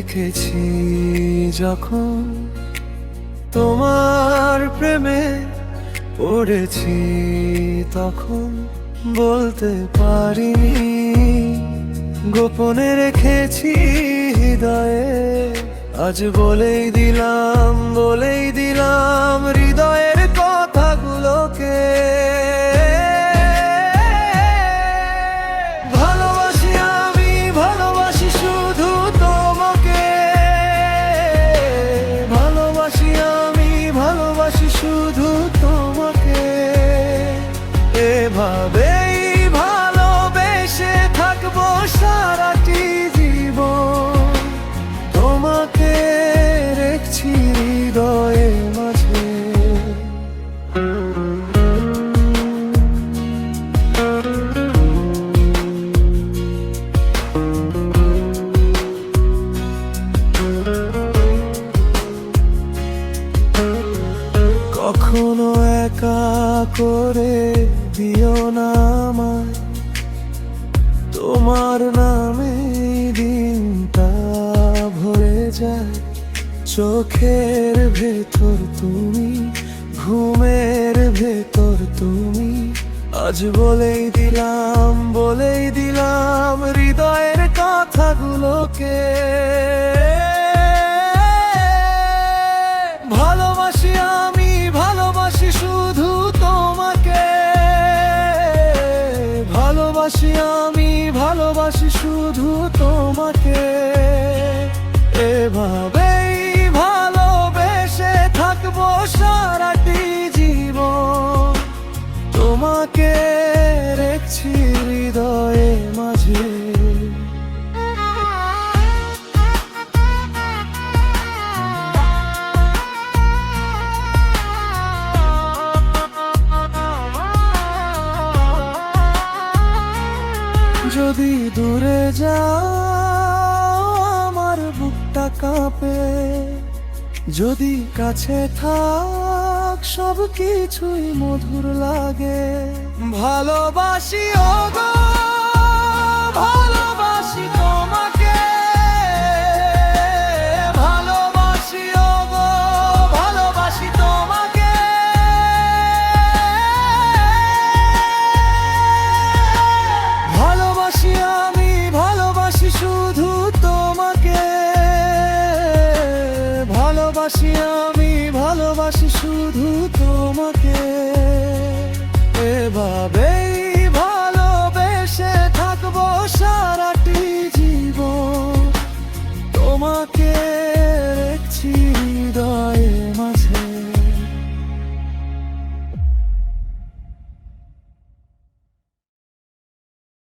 রেখেছি যখন তোমার প্রেমে পড়েছি, তখন বলতে পারিনি, গোপনে রেখেছি হৃদয়ে। আজ বলেই দিলাম হৃদয়ের কথাগুলোকে। ভালোবাসি আমি, ভালোবাসি শুধু তোমাকে। ভালোবাসি আমি, ভালোবাসি শুধু তোমাকে। এভাবেই ভালোবেসে থাকবো সারাটি জীবন, তোমাকে রেখেছি হৃদয়ের মাঝে। কখনো একা করে দিও না আমায়, তোমার নামে দিনটা ভরে যায়। চোখের ভেতর তুমি, ঘুমের ভেতর তুমি। আজ বলেই দিলাম হৃদয়ের কথাগুলোকে। ভালোবাসি আমি, ভালোবাসি শুধু তোমাকে। ভালোবাসি আমি, ভালোবাসি শুধু তোমাকে। এভাবেই ভালোবেসে থাকবো সারাটি জীবন, তোমাকে রেখেছি হৃদয়ের মাঝে। যদি দূরে যাও আমার বুকটা কাঁপে, যদি কাছে থাক সব কিছুই মধুর লাগে। ভালোবাসি ওগো, ভালোবাসি তোমাকে। ভালোবাসি ওগো, ভালোবাসি তোমাকে। ভালোবাসি আমি, ভালোবাসি শুধু তোমাকে। ভালোবাসি আমি, ভালোবাসি শুধু তোমাকে। এভাবেই ভালোবেসে থাকবো সারাটি জীবন, তোমাকে রেখেছি হৃদয়ে।